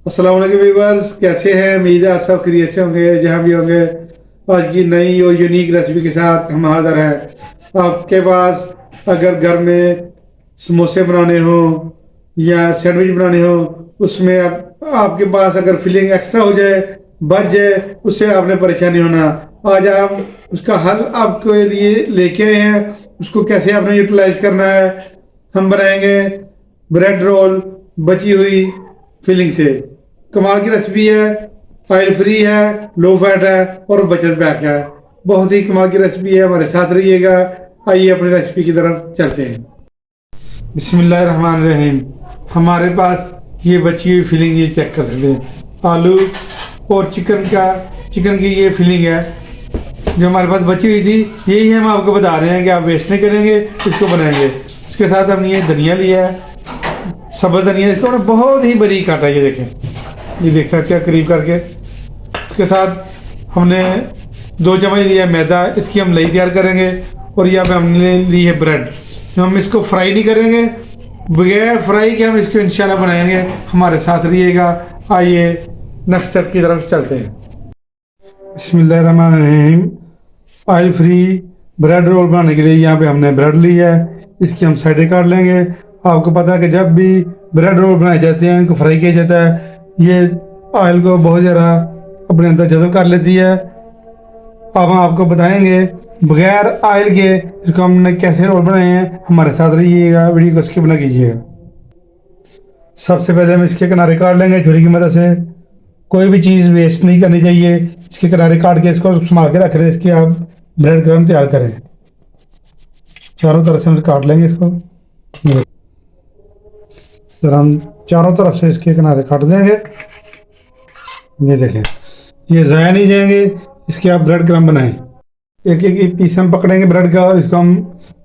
अस्सलाम वालेकुम व्यूअर्स, कैसे हैं? उम्मीद है आप सब खैरियत से होंगे जहाँ भी होंगे। आज की नई और यूनिक रेसिपी के साथ हम हाज़िर हैं। आपके पास अगर घर में समोसे बनाने हो या सैंडविच बनाने हो, उसमें आपके पास अगर फिलिंग एक्स्ट्रा हो जाए, बच जाए, उससे आपने परेशानी होना। आज हम उसका हल आपके लिए लेके आए हैं। उसको कैसे आपने यूटिलाइज करना है, हम बनाएंगे ब्रेड रोल बची हुई फिलिंग से। कमाल की रेसिपी है, ऑयल फ्री है, लो फैट है और बचत पैक है। बहुत ही कमाल की रेसिपी है, हमारे साथ रहिएगा। आइए अपनी रेसिपी की तरफ चलते हैं। बिस्मिल्लाहिर्रहमानिर्रहीम। हमारे पास ये बची हुई फिलिंग, ये चेक कर सकते हैं, आलू और चिकन की ये फिलिंग है जो हमारे पास बची हुई थी। यही हम आपको बता रहे हैं कि आप वेस्ट नहीं करेंगे, इसको बनाएंगे। इसके साथ हमने ये धनिया लिया है, सब्ज़ धनिया, इसको हमने बहुत ही बारीक काटा है। ये देखें, ये देख सकते हैं करीब करके। उसके साथ हमने 2 चम्मच लिया मैदा, इसकी हम लई तैयार करेंगे। और यहाँ पे हमने ली है ब्रेड। हम इसको फ्राई नहीं करेंगे, बगैर फ्राई के हम इसको इंशाल्लाह बनाएंगे। हमारे साथ रहिएगा। आइए नेक्स्ट स्टेप की तरफ चलते हैं। बिस्मिल्लाहिर्रहमानिर्रहीम। ऑयल फ्री ब्रेड रोल बनाने के लिए यहाँ पे हमने ब्रेड ली है, इसकी हम साइडें काट लेंगे। आपको पता है कि जब भी ब्रेड रोल बनाए जाते हैं, इनको फ्राई किया जाता है, ये ऑयल को बहुत ज़्यादा अपने अंदर जज़ब कर लेती है। अब हम आपको बताएंगे बगैर ऑयल के इसको हमने कैसे रोल बनाए हैं। हमारे साथ रहिएगा, वीडियो को स्किप ना कीजिएगा। सबसे पहले हम इसके किनारे काट लेंगे छुरी की मदद से। कोई भी चीज़ वेस्ट नहीं करनी चाहिए। इसके किनारे काट के इसको संभाल के रख रहे हैं। इसके आप ब्रेड क्रम तैयार करें। चारों तरफ से हम काट लेंगे इसको। फिर हम चारों तरफ से इसके किनारे काट देंगे। ये देखें, ये ज़ाया नहीं जाएंगे। इसके आप ब्रेड क्रम बनाएं। एक एक पीस हम पकड़ेंगे ब्रेड का और इसको हम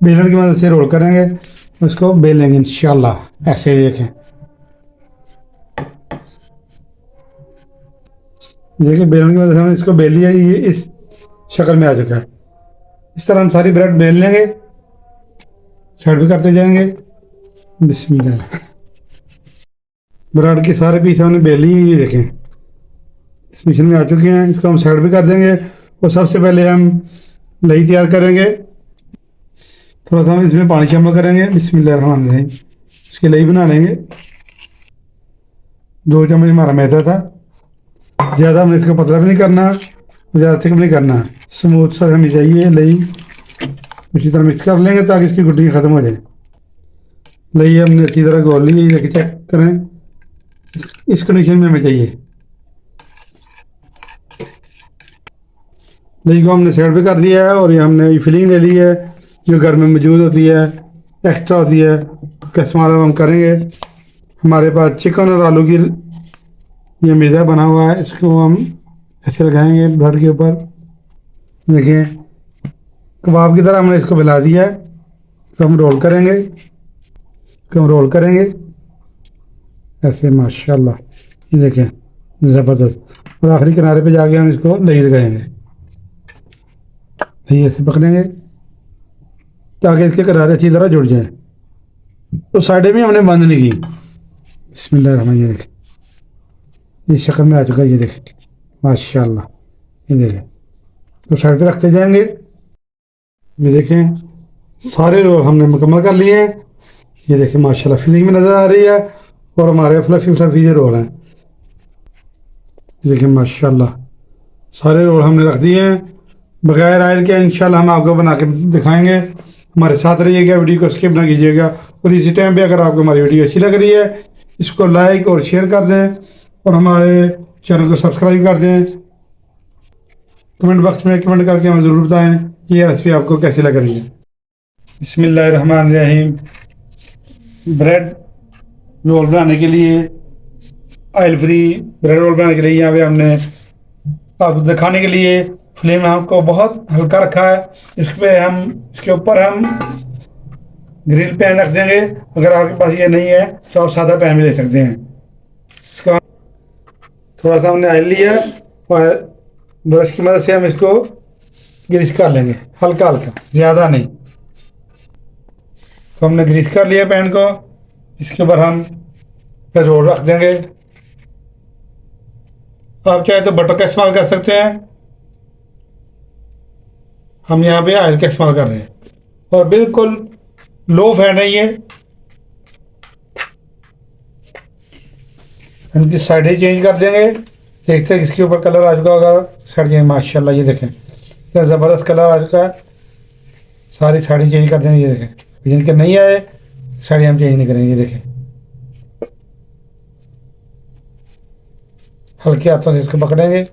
बेलन की मदद से रोल करेंगे। इसको बेल लेंगे इंशाल्लाह। ऐसे ही देखें, देखिए बेलन की मदद से हमने इसको बेल लिया। ये इस शक्ल में आ चुका है। इस तरह हम सारी ब्रेड बेल लेंगे, साइड भी करते जाएंगे। बिस्मिल्लाह। ब्रेड के सारे पीस हमने बेल लिए, ये देखें इस मिशन में आ चुके हैं। इसको हम साइड भी कर देंगे। और सबसे पहले हम लई तैयार करेंगे। थोड़ा सा हम इसमें पानी शामिल करेंगे। बिस्मिल्लाहिर्रहमानिर्रहीम। इसकी लई बना लेंगे। 2 चम्मच हमारा मैदा था। ज़्यादा हमने इसको पतला भी नहीं करना, ज़्यादा थिक भी नहीं करना, स्मूथ सा हमें चाहिए। लई अच्छी तरह मिक्स कर लेंगे ताकि इसकी गुठली ख़त्म हो जाए। लई हमने अच्छी तरह घोल ली। ये चेक करें, इस कंडीशन में हमें चाहिए। लई को हमने साइड पे कर दिया है। और ये हमने फिलिंग ले ली है जो घर में मौजूद होती है, एक्स्ट्रा होती है, उसका इस्तेमाल हम करेंगे। हमारे पास चिकन और आलू की ये मैदा बना हुआ है, इसको हम ऐसे लगाएंगे ब्रेड के ऊपर। देखिए कबाब की तरह हमने इसको फैला दिया है। तो हम रोल करेंगे, ऐसे माशाल्लाह। ये देखें ज़बरदस्त। और आखिरी किनारे पे जाके हम इसको लई लगाएंगे। ये ऐसे पकड़ेंगे ताकि इसके किनारे अच्छी तरह जुड़ जाए। तो साइडें भी हमने बंद नहीं की। बिस्मिल्लाहिर्रहमानिर्रहीम। ये देखें इस शक्ल में आ चुका है। ये देखें माशाल्लाह। ये देखें, तो साइड पे रखते जाएंगे। ये देखें सारे रोल हमने मुकम्मल कर लिए हैं। ये देखें माशाल्लाह फिलिंग में नज़र आ रही है और हमारे फ्लफी ये रोल हैं। ये देखें माशाल्लाह सारे रोल हमने रख दिए हैं बगैर ऑयल के। इंशाल्लाह हम आपको बना के दिखाएंगे। हमारे साथ रहिएगा, वीडियो को स्किप ना कीजिएगा। और इसी टाइम पे अगर आपको हमारी वीडियो अच्छी लग रही है, इसको लाइक और शेयर कर दें और हमारे चैनल को सब्सक्राइब कर दें। कमेंट बॉक्स में कमेंट करके हमें ज़रूर बताएं कि ये रेसिपी आपको कैसी लग रही है। बिस्मिल्लाहिर्रहमानिर्रहीम। ब्रेड रोल बनाने के लिए, ऑयल फ्री ब्रेड रोल बनाने के लिए यहाँ पे हमने आपको दिखाने के लिए फ्लेम हमको बहुत हल्का रखा है। इसके ऊपर हम ग्रिल पैन रख देंगे। अगर आपके पास ये नहीं है तो आप सादा पैन भी ले सकते हैं। इसको थोड़ा सा हमने ऑयल लिया और ब्रश की मदद से हम इसको ग्रीस कर लेंगे, हल्का हल्का, ज़्यादा नहीं। तो हमने ग्रीस कर लिया पैन को। इसके ऊपर हम फिर रोल रख देंगे। आप चाहे तो बटर का इस्तेमाल कर सकते हैं, हम यहाँ पे ऑयल का इस्तेमाल कर रहे हैं और बिल्कुल लो फैट है ये। इनकी साइडें चेंज कर देंगे, देखते हैं इसके ऊपर कलर आ चुका होगा। साइड चेंज, माशाल्लाह ये देखें इतना ज़बरदस्त कलर आ चुका है। सारी साड़ी चेंज कर देंगे, ये देखें। जिनके नहीं आए साड़ी हम चेंज नहीं करेंगे, ये देखें। हल्के हाथों से इसको पकड़ेंगे,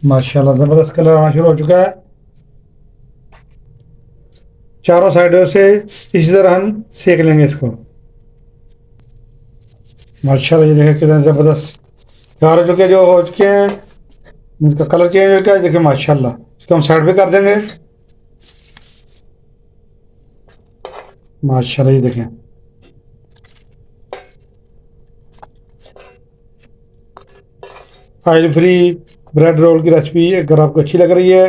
माशाल्लाह ज़बरदस्त कलर आना शुरू हो चुका है। चारों साइडों से इसी तरह हम सेक लेंगे इसको। माशाल्लाह ये देखें कितना ज़बरदस्त तैयार हो चुके, जो हो चुके हैं इनका कलर चेंज हो गया है। देखिए माशाल्लाह, इसको हम साइड पे कर देंगे। माशाल्लाह ये देखें, ऑयल फ्री ब्रेड रोल की रेसिपी अगर आपको अच्छी लग रही है,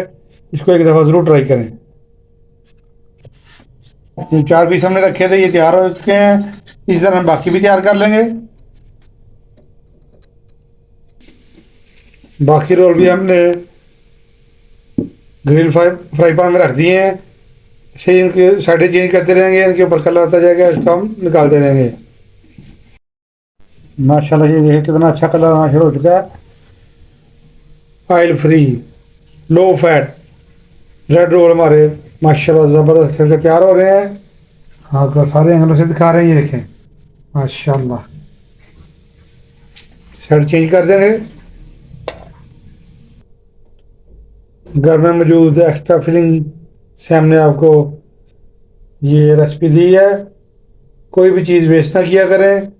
इसको एक दफ़ा ज़रूर ट्राई करें। ये 4 पीस हमने रखे थे, ये तैयार हो चुके हैं। इस तरह हम बाकी भी तैयार कर लेंगे। बाकी रोल भी हमने ग्रिल फ्राई पैन में रख दिए हैं। इसे इनकी साइडें चेंज करते रहेंगे, इनके ऊपर कलर आता जाएगा, इसको हम निकालते रहेंगे। माशाल्लाह ये देखिए कितना अच्छा कलर आना शुरू हो चुका है। Oil free low fat bread roll हमारे माशाल्लाह ज़बरदस्त करके तैयार हो रहे हैं। आपको सारे एंगलों से दिखा रहे हैं, ये देखें माशाल्लाह। साइड चेंज कर देंगे। घर में मौजूद एक्स्ट्रा फिलिंग से हमने आपको ये रेसिपी दी है। कोई भी चीज़ वेस्ट ना किया करें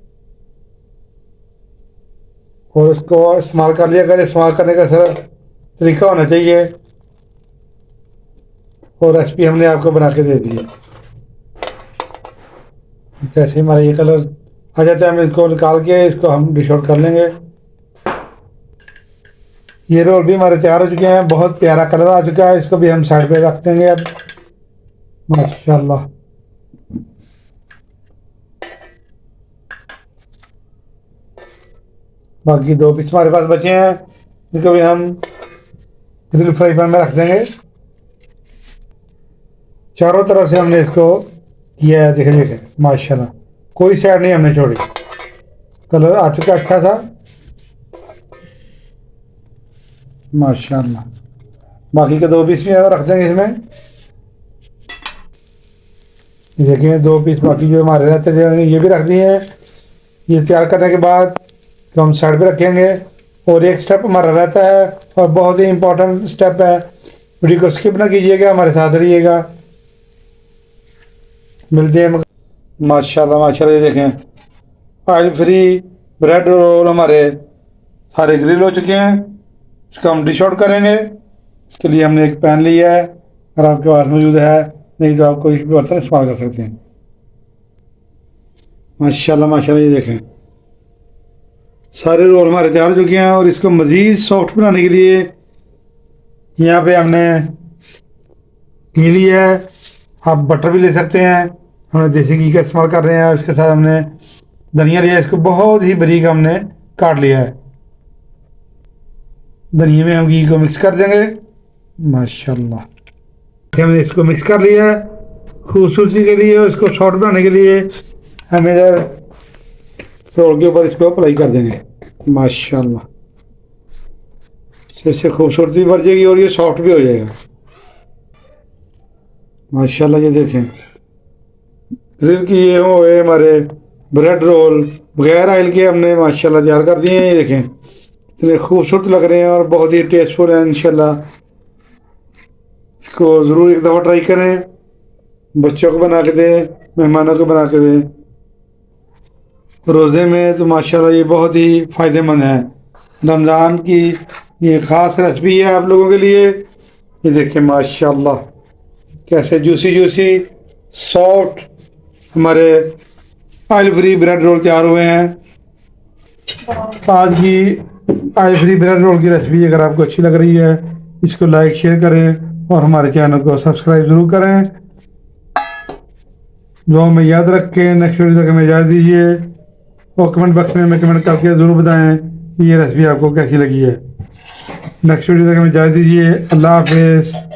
और उसको इस्तेमाल कर लिया करें। इस्तेमाल करने का सिर्फ तरीका होना चाहिए, और रेसिपी हमने आपको बना के दे दी है। जैसे हमारा ये कलर आ जाता है, हम इसको निकाल के इसको हम डिश आउट कर लेंगे। ये रोल भी हमारे तैयार हो चुके हैं, बहुत प्यारा कलर आ चुका है। इसको भी हम साइड पे रख देंगे अब। माशाल्लाह बाकी 2 पीस हमारे पास बचे हैं, इसको भी हम ग्रिल फ्राई पैन में रख देंगे। चारों तरफ से हमने इसको किया है, देखें देखें माशाल्लाह, कोई साइड नहीं हमने छोड़ी। कलर आ चुका अच्छा था माशाल्लाह। बाकी के 2 पीस भी रख देंगे इसमें। ये देखिए 2 पीस बाकी जो हमारे रहते थे ये भी रख दिए हैं। ये तैयार करने के बाद तो हम साइड पे रखेंगे। और एक स्टेप हमारा रहता है और बहुत ही इम्पोर्टेंट स्टेप है, वीडियो को स्किप ना कीजिएगा, हमारे साथ रहिएगा। मिलते हैं माशाल्लाह। माशाल्लाह ये देखें ऑयल फ्री ब्रेड रोल हमारे सारे ग्रिल हो चुके हैं। इसको हम डिश आउट करेंगे। इसके लिए हमने एक पैन लिया है, अगर आपके पास मौजूद है, नहीं तो आप कोई भी बर्तन इस्तेमाल कर सकते हैं। माशाल्लाह माशाल्लाह ये देखें सारे रोल हमारे तैयार हो चुके हैं। और इसको मज़ीद सॉफ्ट बनाने के लिए यहाँ पे हमने घी लिया है, आप बटर भी ले सकते हैं। हमने देसी घी का इस्तेमाल कर रहे हैं। उसके साथ हमने धनिया लिया, इसको बहुत ही बारीक हमने काट लिया है। धनिया में हम घी को मिक्स कर देंगे माशाल्लाह। हमने इसको मिक्स कर लिया है। खूबसूरती के लिए, उसको सॉफ्ट बनाने के लिए हम इधर रोल के ऊपर इसको अप्लाई कर देंगे माशाल्लाह। इससे खूबसूरती बढ़ जाएगी और ये सॉफ्ट भी हो जाएगा माशाल्लाह। ये देखें ग्रिल किए हुए हमारे ब्रेड रोल बगैर ऑयल के हमने माशाल्लाह तैयार कर दिए हैं। ये देखें इतने खूबसूरत लग रहे हैं और बहुत ही टेस्टफुल है। इंशाल्लाह इसको ज़रूर एक दफ़ा ट्राई करें, बच्चों को बना के दें, मेहमानों को बना के दें। रोज़े में तो माशाल्लाह ये बहुत ही फ़ायदेमंद है। रमज़ान की ये ख़ास रेसिपी है आप लोगों के लिए। ये देखें माशाल्लाह कैसे जूसी जूसी सॉफ्ट हमारे ऑयल फ्री ब्रेड रोल तैयार हुए हैं। आज की ऑयल फ्री ब्रेड रोल की रेसिपी अगर आपको अच्छी लग रही है, इसको लाइक शेयर करें और हमारे चैनल को सब्सक्राइब ज़रूर करें। दुआ में याद रख के नेक्स्ट वीडियो तक हमें इजाज़त दीजिए और कमेंट बॉक्स में हमें कमेंट करके ज़रूर बताएं कि ये रेसिपी आपको कैसी लगी है। नेक्स्ट वीडियो तक हमें इजाज़त दीजिए। अल्लाह हाफिज़।